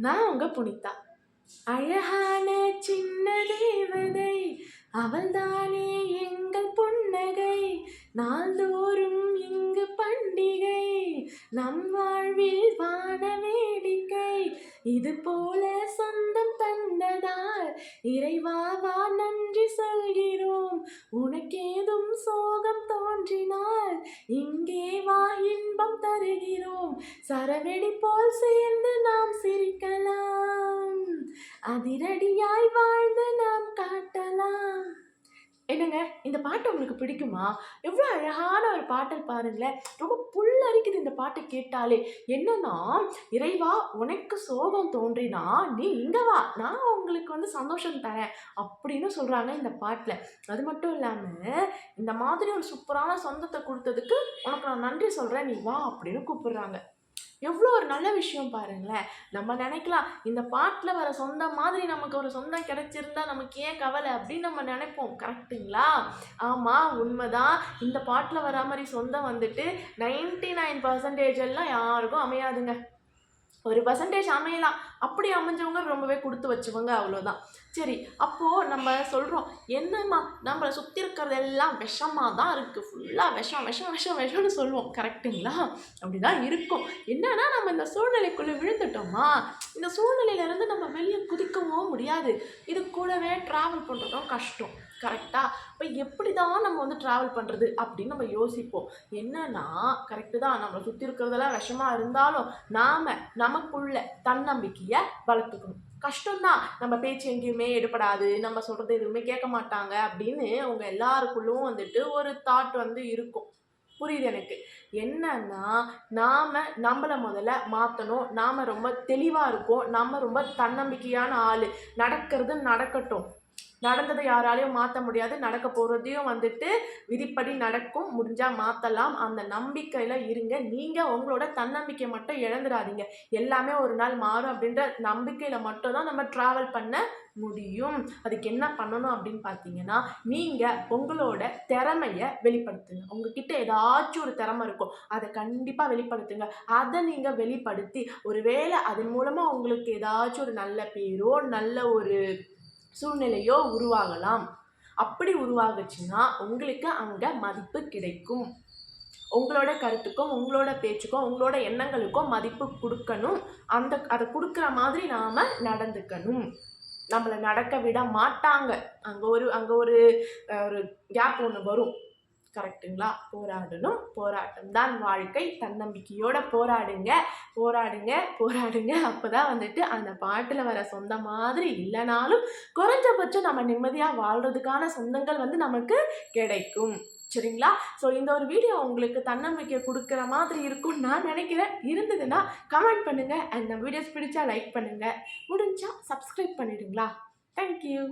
நான் உங்க புனிதா. அழகான சின்ன தேவதை அவள்தானே எங்கள் புன்னகை, நாள்தோறும் இங்கு பண்டிகை, நம் வாழ்வில் வான வேடிக்கை, இது போல சொந்தம் தந்ததால் இறைவாவா நன்றி சொல்கிறோம். உனக்கேதும் சோகம் தோன்றினால் இங்கே வா இன்பம் தருகிறோம். சரவெடி போல் சேர்ந்து நாம் சிரிக்கலாம், அதிரடியாய் வாழ்ந்து நாம் காட்டலாம். என்னங்க, இந்த பாட்டு உங்களுக்கு பிடிக்குமா? எவ்வளோ அழகான ஒரு பாட்டல் பாருங்களேன். ரொம்ப புல்லரிக்குது இந்த பாட்டை கேட்டாலே. என்னன்னா, இறைவா உனக்கு சோகம் தோன்றினா நீ இங்கே வா, நான் உங்களுக்கு சந்தோஷம் தரேன் அப்படின்னு சொல்கிறாங்க இந்த பாட்டில். அது மட்டும் இல்லாமல் இந்த மாதிரி ஒரு சூப்பரான சொந்தத்தை கொடுத்ததுக்கு உனக்கு நான் நன்றி சொல்கிறேன், நீ வா அப்படின்னு கூப்பிடுறாங்க. எவ்வளோ ஒரு நல்ல விஷயம் பாருங்களேன். நம்ம நினைக்கலாம், இந்த பாட்டில் வர சொந்தம் மாதிரி நமக்கு ஒரு சொந்தம் கிடைச்சிருந்தா நமக்கு ஏன் கவலை அப்படின்னு நம்ம நினைப்போம். கரெக்டுங்களா? ஆமாம், உண்மைதான். இந்த பாட்டில் வர மாதிரி சொந்தம் 99% எல்லாம் யாருக்கும் அமையாதுங்க. 1% அமையலாம். அப்படி அமைஞ்சவங்க ரொம்பவே கொடுத்து வச்சவங்க, அவ்வளோதான். சரி, அப்போது நம்ம சொல்கிறோம், என்னம்மா நம்மளை சுற்றி இருக்கிறது எல்லாம் விஷமாக தான் இருக்குது, ஃபுல்லாக விஷம் விஷம் விஷம் விஷம்னு சொல்லுவோம். கரெக்டுங்களா? அப்படி தான் இருக்கும். என்னன்னா, நம்ம இந்த சூழ்நிலைக்குள்ளே விழுந்துட்டோமா, இந்த சூழ்நிலையிலேருந்து நம்ம வெளியே குதிக்கவும் முடியாது. இது கூடவே ட்ராவல் பண்ணுறதும் கஷ்டம். கரெக்டாக? இப்போ எப்படி தான் நம்ம ட்ராவல் பண்ணுறது அப்படின்னு நம்ம யோசிப்போம். என்னன்னா, கரெக்டு தான், நம்மளை சுற்றி இருக்கிறதெல்லாம் விஷமாக இருந்தாலும் நாம் நமக்குள்ள தன்னம்பிக்கையை வளர்த்துக்கணும். கஷ்டம்தான், நம்ம பேச்சு எங்கேயுமே எடுபடாது, நம்ம சொல்கிறது எதுவுமே கேட்க மாட்டாங்க அப்படின்னு அவங்க எல்லாருக்குள்ளும் ஒரு தாட் இருக்கும். புரியுது எனக்கு. என்னன்னா, நாம் நம்மளை முதல்ல மாற்றணும். நாம் ரொம்ப தெளிவாக இருக்கோம், நம்ம ரொம்ப தன்னம்பிக்கையான ஆள். நடக்கிறது நடக்கட்டும், நடந்ததை யாராலையும் மாற்ற முடியாது, நடக்க போகிறதையும் விதிப்படி நடக்கும், முடிஞ்சால் மாற்றலாம். அந்த நம்பிக்கையில் இருங்க. நீங்கள் உங்களோட தன்னம்பிக்கை மட்டும் இழந்துடாதீங்க. எல்லாமே ஒரு நாள் மாறும் அப்படின்ற நம்பிக்கையில் மட்டும்தான் நம்ம ட்ராவல் பண்ண முடியும். அதுக்கு என்ன பண்ணணும் அப்படின்னு பார்த்தீங்கன்னா, நீங்கள் உங்களோட திறமையை வெளிப்படுத்துங்க. உங்ககிட்ட ஏதாச்சும் ஒரு திறமை இருக்கும், அதை கண்டிப்பாக வெளிப்படுத்துங்க. அதை நீங்கள் வெளிப்படுத்தி ஒருவேளை அதன் மூலமாக உங்களுக்கு ஏதாச்சும் ஒரு நல்ல பேரோ நல்ல ஒரு சூழ்நிலையோ உருவாகலாம். அப்படி உருவாகுச்சுன்னா உங்களுக்கு அங்கே மதிப்பு கிடைக்கும். உங்களோட கருத்துக்கும் உங்களோட பேச்சுக்கும் உங்களோட எண்ணங்களுக்கும் மதிப்பு கொடுக்கணும். அதை கொடுக்குற மாதிரி நாம் நடந்துக்கணும். நம்மளை நடக்க விட மாட்டாங்க. அங்கே ஒரு கேப் ஒன்று வரும். கரெக்டுங்களா? போராடணும், போராட்டம் தான் வாழ்க்கை. தன்னம்பிக்கையோட போராடுங்க, போராடுங்க, போராடுங்க. அப்போ தான் அந்த பாட்டில் வர சொந்தம் மாதிரி இல்லைனாலும் குறைஞ்சபட்சம் நம்ம நிம்மதியாக வாழ்கிறதுக்கான சொந்தங்கள் நமக்கு கிடைக்கும். சரிங்களா? ஸோ இந்த ஒரு வீடியோ உங்களுக்கு தன்னம்பிக்கை கொடுக்குற மாதிரி இருக்கும்னு நான் நினைக்கிறேன். இருந்ததுன்னா கமெண்ட் பண்ணுங்கள். அண்ட் நம்ம வீடியோஸ் பிடிச்சா லைக் பண்ணுங்கள், முடிஞ்சால் சப்ஸ்கிரைப் பண்ணிடுங்களா? தேங்க்யூ.